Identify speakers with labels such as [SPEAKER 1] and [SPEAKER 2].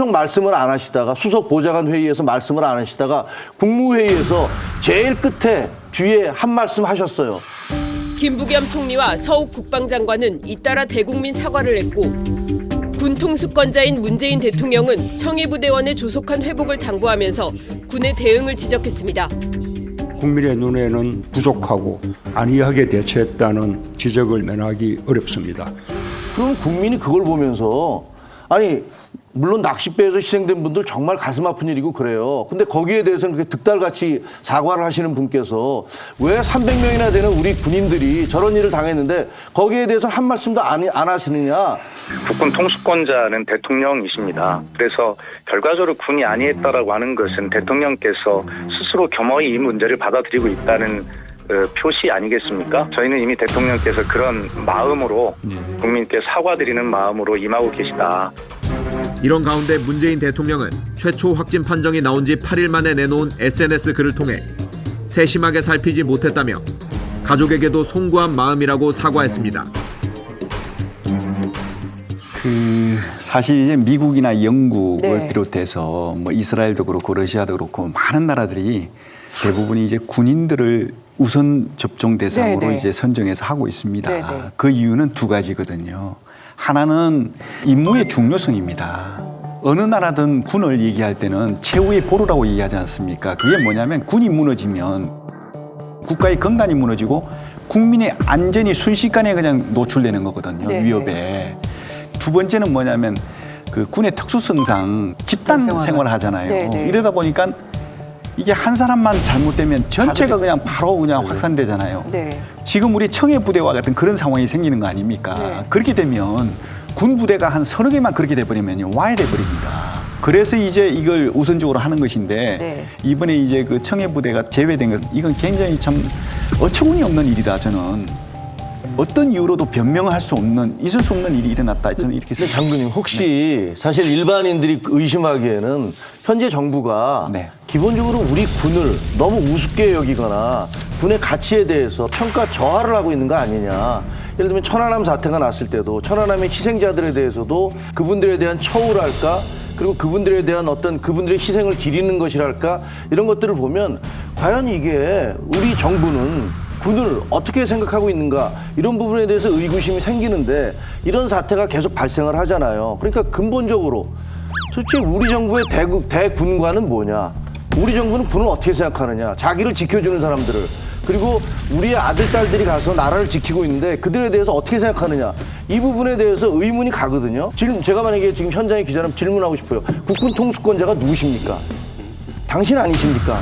[SPEAKER 1] 말씀을 안 하시다가 수석 보좌관 회의에서 말씀을 안 하시다가 국무회의에서 제일 끝에 뒤에 한 말씀 하셨어요.
[SPEAKER 2] 김부겸 총리와 서욱 국방장관은 잇따라 대국민 사과를 했고 군 통수권자인 문재인 대통령은 청해부대원의 조속한 회복을 당부하면서 군의 대응을 지적했습니다.
[SPEAKER 3] 국민의 눈에는 부족하고 안이하게 대처했다는 지적을 면하기 어렵습니다.
[SPEAKER 1] 그럼 국민이 그걸 보면서 아니 물론 낚싯배에서 희생된 분들 정말 가슴 아픈 일이고 그래요. 근데 거기에 대해서는 그렇게 득달같이 사과를 하시는 분께서 왜 300명이나 되는 우리 군인들이 저런 일을 당했는데 거기에 대해서 한 말씀도 안 하시느냐.
[SPEAKER 4] 국군 통수권자는 대통령이십니다. 그래서 결과적으로 군이 안이했다라고 하는 것은 대통령께서 스스로 겸허히 이 문제를 받아들이고 있다는 표시 아니겠습니까? 저희는 이미 대통령께서 그런 마음으로 국민께 사과드리는 마음으로 임하고 계시다.
[SPEAKER 5] 이런 가운데 문재인 대통령은 최초 확진 판정이 나온 지 8일 만에 내놓은 SNS 글을 통해 세심하게 살피지 못했다며 가족에게도 송구한 마음이라고 사과했습니다.
[SPEAKER 6] 사실 이제 미국이나 영국을 비롯해서 뭐 이스라엘도 그렇고 러시아도 그렇고 많은 나라들이 대부분이 이제 군인들을 우선 접종 대상으로 이제 선정해서 하고 있습니다. 그 이유는 두 가지거든요. 하나는 임무의 중요성입니다. 어느 나라든 군을 얘기할 때는 최후의 보루라고 얘기하지 않습니까? 그게 뭐냐면 군이 무너지면 국가의 건강이 무너지고 국민의 안전이 순식간에 그냥 노출되는 거거든요. 위협에. 두 번째는 뭐냐면 그 군의 특수성상 집단 생활을 하잖아요. 이러다 보니까 이게 한 사람만 잘못되면 전체가 그냥 바로 그냥 확산되잖아요. 지금 우리 청해부대와 같은 그런 상황이 생기는 거 아닙니까? 그렇게 되면 군 부대가 한 서너 개만 그렇게 돼버리면 와해돼 버립니다. 그래서 이제 이걸 우선적으로 하는 것인데 이번에 이제 그 청해부대가 제외된 것 이건 굉장히 참 어처구니 없는 일이다 저는. 어떤 이유로도 변명할 수 없는, 있을 수 없는 일이 일어났다. 저는 이렇게 생각합니다.
[SPEAKER 1] 장군님 혹시 사실 일반인들이 의심하기에는 현재 정부가 기본적으로 우리 군을 너무 우습게 여기거나 군의 가치에 대해서 평가 저하를 하고 있는 거 아니냐. 예를 들면 천안함 사태가 났을 때도 천안함의 희생자들에 대해서도 그분들에 대한 처우랄까 그리고 그분들에 대한 어떤 그분들의 희생을 기리는 것이랄까 이런 것들을 보면 과연 이게 우리 정부는 군을 어떻게 생각하고 있는가 이런 부분에 대해서 의구심이 생기는데 이런 사태가 계속 발생을 하잖아요. 그러니까 근본적으로 도대체 우리 정부의 대군관은 뭐냐. 우리 정부는 군을 어떻게 생각하느냐. 자기를 지켜주는 사람들을. 그리고 우리의 아들, 딸들이 가서 나라를 지키고 있는데 그들에 대해서 어떻게 생각하느냐. 이 부분에 대해서 의문이 가거든요. 지금 제가 만약에 지금 현장의 기자라면 질문하고 싶어요. 국군 통수권자가 누구십니까? 당신 아니십니까?